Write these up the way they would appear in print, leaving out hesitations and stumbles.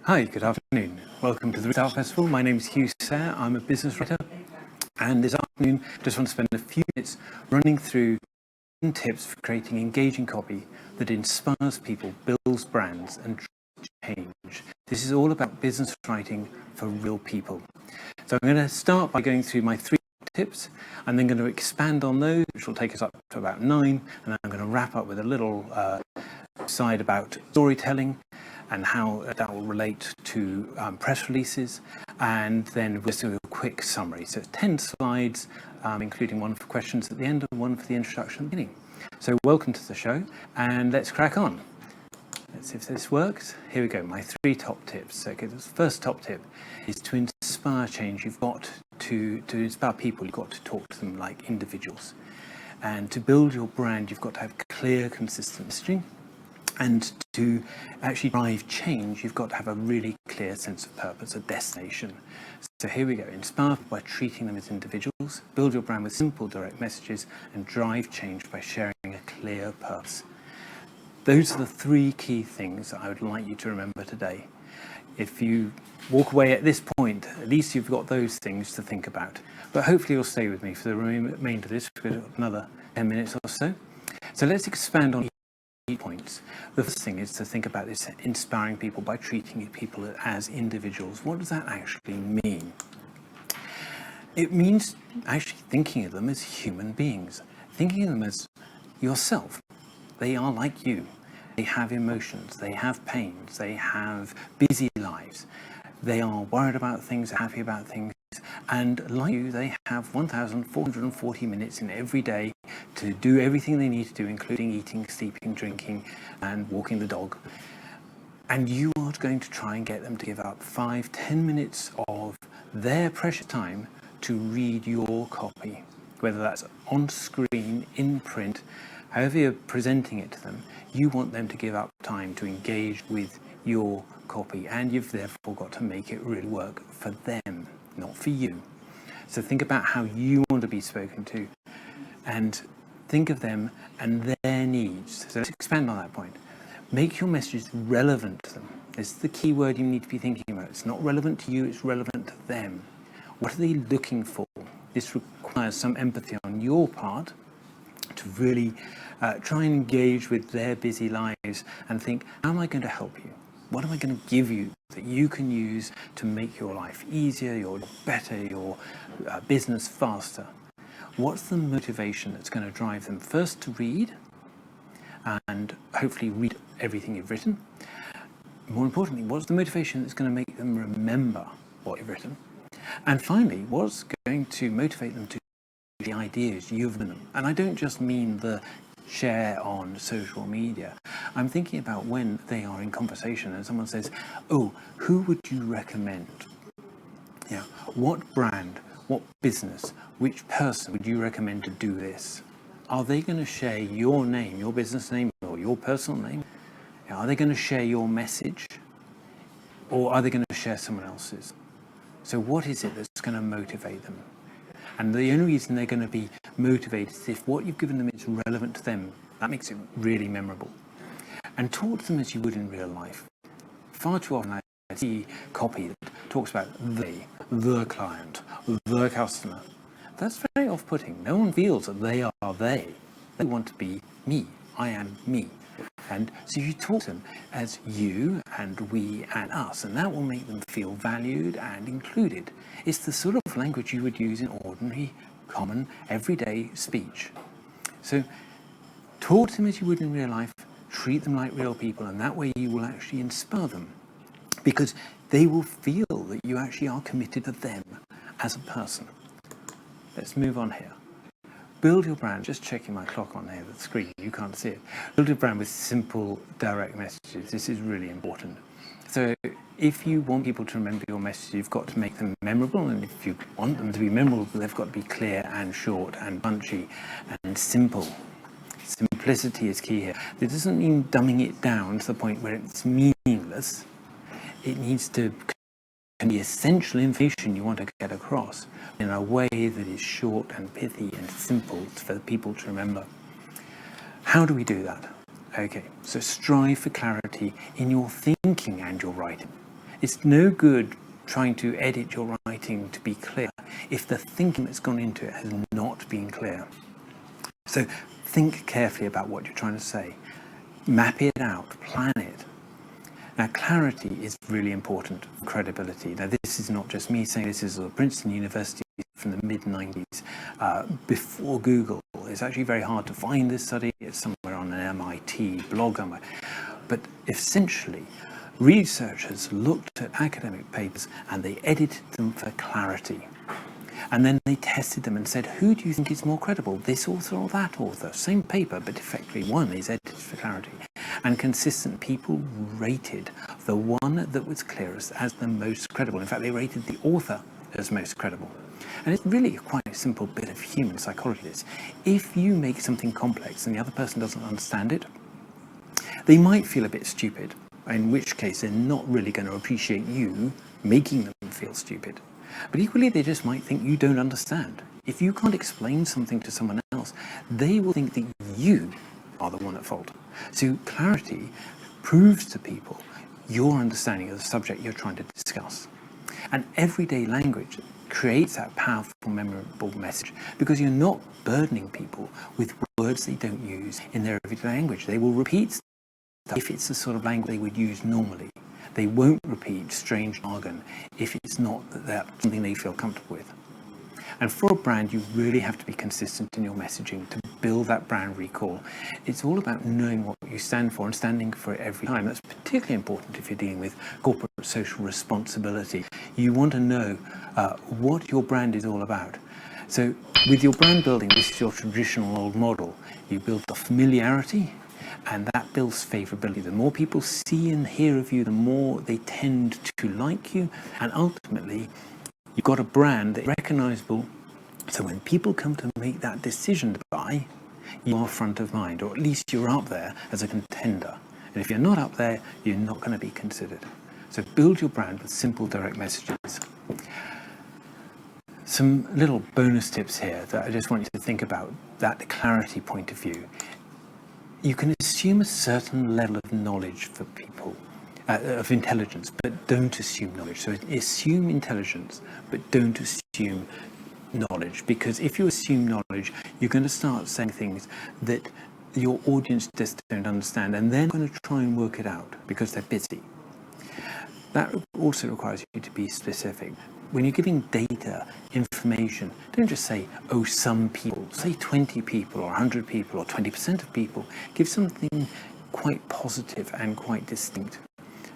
Hi, good afternoon. Welcome to the Retail Festival. My name is Hugh Sayre. I'm a business writer, and this afternoon I just want to spend a few minutes running through 10 tips for creating engaging copy that inspires people, builds brands, and drives change. This is all about business writing for real people. So I'm going to start by going through my 3 tips. I'm then going to expand on those, which will take us up to about 9, and then I'm going to wrap up with a little side about storytelling and how that will relate to press releases, and then we'll do a quick summary. So 10 slides, including one for questions at the end and one for the introduction at the beginning. So welcome to the show, and let's crack on. Let's see if this works. Here we go, my 3 top tips. Okay, the first top tip is to inspire change. You've got to inspire people, you've got to talk to them like individuals. And to build your brand, you've got to have clear, consistent messaging. And to actually drive change, you've got to have a really clear sense of purpose, a destination. So here we go, inspire by treating them as individuals, build your brand with simple, direct messages, and drive change by sharing a clear purpose. Those are the 3 key things that I would like you to remember today. If you walk away at this point, at least you've got those things to think about. But hopefully you'll stay with me for the remainder of this, for another 10 minutes or so. So let's expand on points. The first thing is to think about this inspiring people by treating people as individuals. What does that actually mean? It means actually thinking of them as human beings, thinking of them as yourself. They are like you. They have emotions, they have pains, they have busy lives. They are worried about things, happy about things, and like you, they have 1,440 minutes in every day to do everything they need to do, including eating, sleeping, drinking, and walking the dog. And you are going to try and get them to give up 5-10 minutes of their precious time to read your copy, whether that's on screen, in print, however you're presenting it to them. You want them to give up time to engage with your copy, and you've therefore got to make it really work for them, not for you. So think about how you want to be spoken to, and think of them and their needs. So let's expand on that point. Make your messages relevant to them. This is the key word you need to be thinking about. It's not relevant to you, it's relevant to them. What are they looking for? This requires some empathy on your part to really try and engage with their busy lives and think, how am I going to help you? What am I going to give you that you can use to make your life easier, your better, your business faster? What's the motivation that's going to drive them first to read, and hopefully read everything you've written? More importantly, what's the motivation that's going to make them remember what you've written? And finally, what's going to motivate them to the ideas you've given them? And I don't just mean the share on social media. I'm thinking about when they are in conversation and someone says, oh, who would you recommend? Yeah, what brand, what business, which person would you recommend to do this? Are they going to share your name, your business name, or your personal name? Yeah, are they going to share your message? Or are they going to share someone else's? So what is it that's going to motivate them? And the only reason they're going to be motivated is if what you've given them is relevant to them. That makes it really memorable. And talk to them as you would in real life. Far too often I see copy that talks about they, the client, the customer. That's very off-putting. No one feels that they are they. They want to be me. I am me. And so you talk to them as you and we and us, and that will make them feel valued and included. It's the sort of language you would use in ordinary, common, everyday speech. So talk to them as you would in real life, treat them like real people, and that way you will actually inspire them, because they will feel that you actually are committed to them as a person. Let's move on here. Build your brand, just checking my clock on here, the screen, you can't see it. Build your brand with simple, direct messages. This is really important. So if you want people to remember your message, you've got to make them memorable, and if you want them to be memorable, they've got to be clear and short and punchy and simple. Simplicity is key here. This doesn't mean dumbing it down to the point where it's meaningless. It needs to be essential information you want to get across in a way that is short and pithy and simple for people to remember. How do we do that? Okay, so strive for clarity in your thinking and your writing. It's no good trying to edit your writing to be clear if the thinking that's gone into it has not been clear. So think carefully about what you're trying to say. Map it out, plan it. Now, clarity is really important for credibility. Now, this is not just me saying this, is Princeton University from the mid-90s, before Google. It's actually very hard to find this study. It's somewhere on an MIT blog. But essentially, researchers looked at academic papers and they edited them for clarity. And then they tested them and said, who do you think is more credible, this author or that author? Same paper, but effectively one is edited for clarity. And consistent people rated the one that was clearest as the most credible. In fact, they rated the author as most credible. And it's really quite a simple bit of human psychology, this. If you make something complex and the other person doesn't understand it, they might feel a bit stupid, in which case they're not really going to appreciate you making them feel stupid. But equally, they just might think you don't understand. If you can't explain something to someone else, they will think that you are the one at fault. So clarity proves to people your understanding of the subject you're trying to discuss. And everyday language creates that powerful, memorable message because you're not burdening people with words they don't use in their everyday language. They will repeat stuff if it's the sort of language they would use normally. They won't repeat strange jargon if it's not that something they feel comfortable with. And for a brand, you really have to be consistent in your messaging to build that brand recall. It's all about knowing what you stand for and standing for it every time. That's particularly important if you're dealing with corporate social responsibility. You want to know what your brand is all about. So with your brand building, this is your traditional old model. You build the familiarity, and that builds favorability. The more people see and hear of you, the more they tend to like you, and ultimately you've got a brand that's recognizable, so when people come to make that decision to buy, you are front of mind, or at least you're up there as a contender. And if you're not up there, you're not going to be considered. So build your brand with simple, direct messages. Some little bonus tips here that I just want you to think about, that clarity point of view. You can assume a certain level of knowledge for people, of intelligence, but don't assume knowledge. So assume intelligence, but don't assume knowledge, because if you assume knowledge, you're going to start saying things that your audience just don't understand, and they're going to try and work it out because they're busy. That also requires you to be specific. When you're giving data, information, don't just say, oh, some people. Say 20 people or 100 people or 20% of people. Give something quite positive and quite distinct.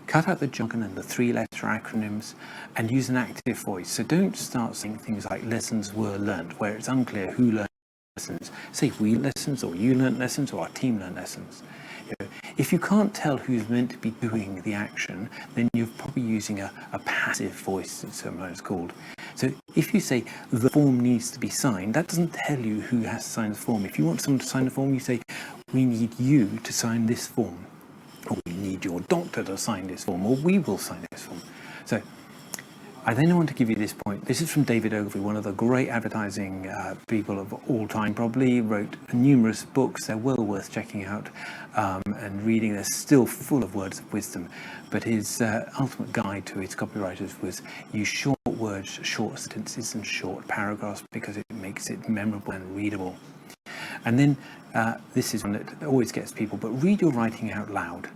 Cut out the jargon and the three-letter acronyms and use an active voice. So don't start saying things like lessons were learned, where it's unclear who learned lessons. Say we lessons, or you learned lessons, or our team learned lessons. If you can't tell who's meant to be doing the action, then you're probably using a passive voice, it's sometimes called. So if you say the form needs to be signed, that doesn't tell you who has to sign the form. If you want someone to sign the form, you say, we need you to sign this form, or we need your doctor to sign this form, or we will sign this form. So I then want to give you this point. This is from David Ogilvy, one of the great advertising people of all time, probably. Wrote numerous books. They're well worth checking out and reading. They're still full of words of wisdom. But his ultimate guide to his copywriters was use short words, short sentences, and short paragraphs because it makes it memorable and readable. And then this is one that always gets people, but read your writing out loud.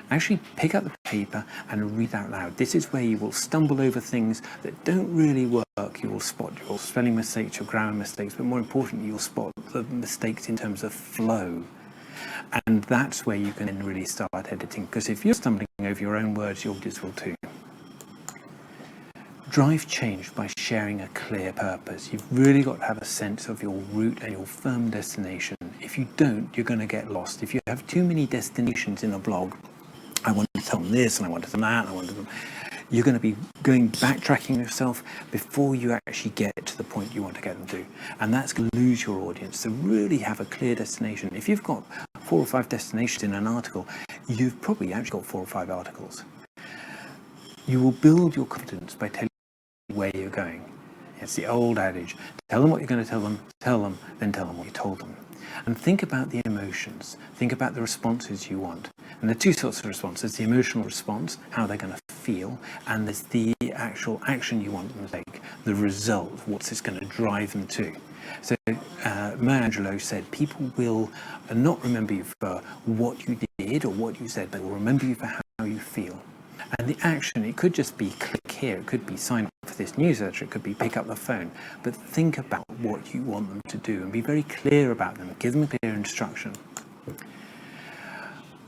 Actually pick up the paper and read out loud. This is where you will stumble over things that don't really work. You will spot your spelling mistakes, your grammar mistakes, but more importantly, you'll spot the mistakes in terms of flow. And that's where you can then really start editing, because if you're stumbling over your own words, your audience will too. Drive change by sharing a clear purpose. You've really got to have a sense of your route and your firm destination. If you don't, you're going to get lost. If you have too many destinations in a blog, I want to tell them this, and I want to tell them that, and I want to tell them, you're going to be backtracking yourself before you actually get to the point you want to get them to. And that's going to lose your audience. So really have a clear destination. If you've got 4 or 5 destinations in an article, you've probably actually got 4 or 5 articles. You will build your confidence by telling where you're going. It's the old adage, tell them what you're going to tell them, then tell them what you told them. And think about the emotions, think about the responses you want. And there are two sorts of responses, the emotional response, how they're going to feel, and there's the actual action you want them to take, the result, what's this going to drive them to. So Maya Angelou said, people will not remember you for what you did or what you said, but will remember you for how you feel. And the action, it could just be click here, it could be sign up for this newsletter, it could be pick up the phone, but think about what you want them to do and be very clear about them, give them a clear instruction.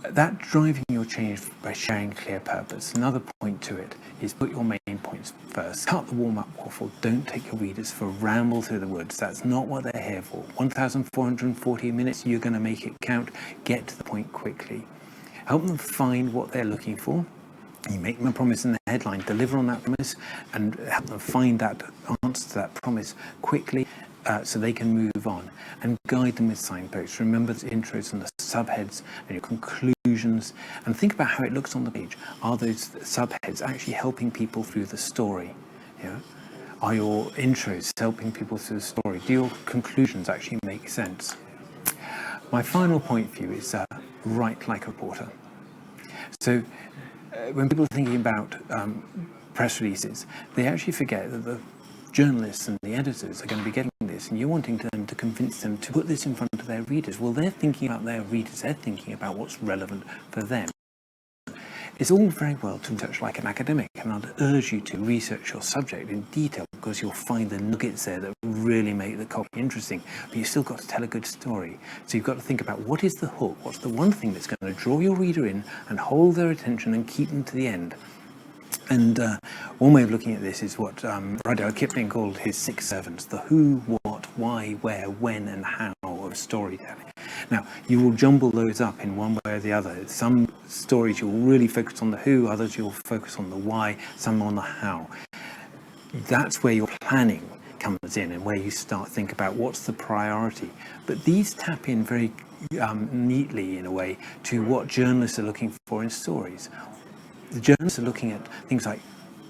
That driving your change by sharing clear purpose. Another point to it is put your main points first. Cut the warm-up waffle. Don't take your readers for a ramble through the woods. That's not what they're here for. 1,440 minutes, you're going to make it count. Get to the point quickly. Help them find what they're looking for. You make them a promise in the headline, deliver on that promise, and help them find that answer to that promise quickly so they can move on. And guide them with signposts. Remember the intros and the subheads and your conclusions, and think about how it looks on the page. Are those subheads actually helping people through the story? Yeah? Are your intros helping people through the story? Do your conclusions actually make sense? My final point for you is write like a reporter. So when people are thinking about press releases, they actually forget that the journalists and the editors are going to be getting this, and you're wanting them to convince them to put this in front of their readers. Well, they're thinking about their readers, they're thinking about what's relevant for them. It's all very well to research like an academic, and I'd urge you to research your subject in detail because you'll find the nuggets there that really make the copy interesting, but you've still got to tell a good story. So you've got to think about what is the hook, what's the one thing that's going to draw your reader in and hold their attention and keep them to the end. And one way of looking at this is what Rudyard Kipling called his 6 servants, the who, what, why, where, when, and how of storytelling. Now, you will jumble those up in one way or the other. Some stories you'll really focus on the who, others you'll focus on the why, some on the how. That's where your planning comes in and where you start to think about what's the priority. But these tap in very neatly, in a way, to what journalists are looking for in stories. The journalists are looking at things like,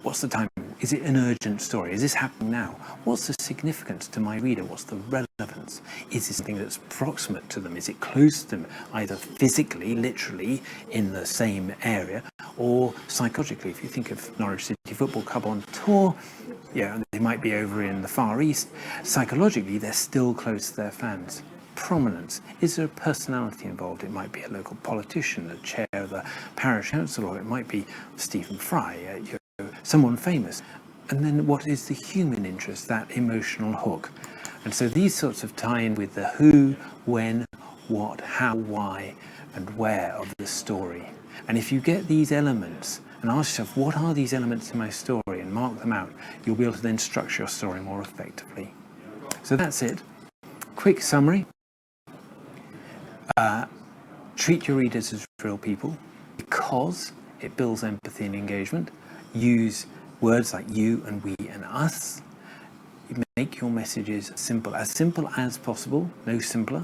what's the time? Is it an urgent story? Is this happening now? What's the significance to my reader? What's the relevance? Is this something that's proximate to them? Is it close to them, either physically, literally, in the same area, or psychologically? If you think of Norwich City Football Club on tour, yeah, they might be over in the Far East. Psychologically, they're still close to their fans. Prominence. Is there a personality involved? It might be a local politician, the chair of the parish council, or it might be Stephen Fry, someone famous. And then what is the human interest, that emotional hook? And so these sorts of tie in with the who, when, what, how, why, and where of the story. And if you get these elements and ask yourself, what are these elements in my story, and mark them out, you'll be able to then structure your story more effectively. So that's it. Quick summary. Treat your readers as real people because it builds empathy and engagement. Use words like you and we and us. Make your messages simple as possible, no simpler,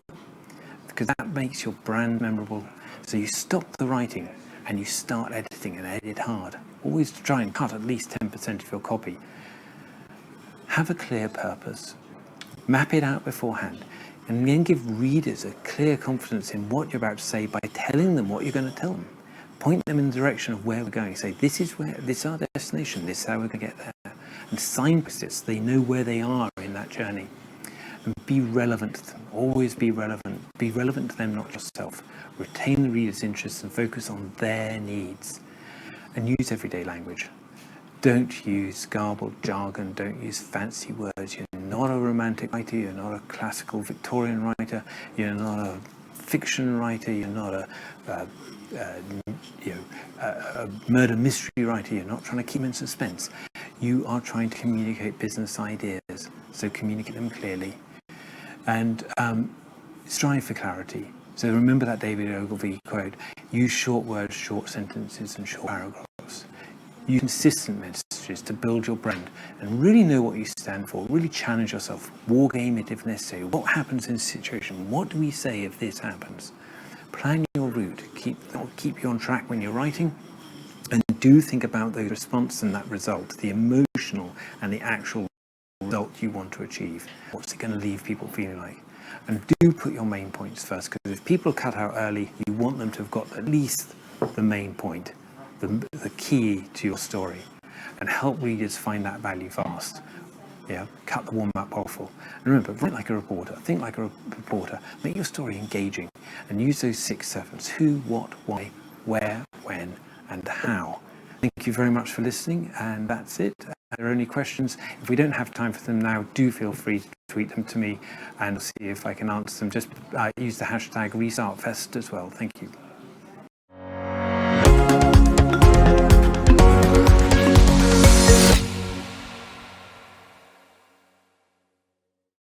because that makes your brand memorable. So you stop the writing and you start editing, and edit hard. Always try and cut at least 10% of your copy. Have a clear purpose. Map it out beforehand. And then give readers a clear confidence in what you're about to say by telling them what you're going to tell them. Point them in the direction of where we're going. Say, this is our destination, this is how we're going to get there. And signpost it so they know where they are in that journey. And be relevant to them. Always be relevant. Be relevant to them, not yourself. Retain the reader's interest and focus on their needs. And use everyday language. Don't use garbled jargon, don't use fancy words. You're not a romantic writer, you're not a classical Victorian writer, you're not a fiction writer, you're not a murder mystery writer, you're not trying to keep them in suspense. You are trying to communicate business ideas, so communicate them clearly. And strive for clarity. So remember that David Ogilvy quote, use short words, short sentences, and short paragraphs. Use consistent messages to build your brand and really know what you stand for. Really challenge yourself. War game it if necessary. What happens in this situation? What do we say if this happens? Plan your route. Keep you on track when you're writing. And do think about the response and that result, the emotional and the actual result result you want to achieve. What's it going to leave people feeling like? And do put your main points first, because if people cut out early, you want them to have got at least the main point, the key to your story, and help readers find that value fast. Yeah, cut the warm-up awful. And remember, write like a reporter, think like a reporter, make your story engaging, and use those 6 F's: who, what, why, where, when, and how. Thank you very much for listening, and that's it. If there are any questions, if we don't have time for them now, do feel free to tweet them to me, and I'll see if I can answer them. Just use the hashtag #RestartFest as well. Thank you.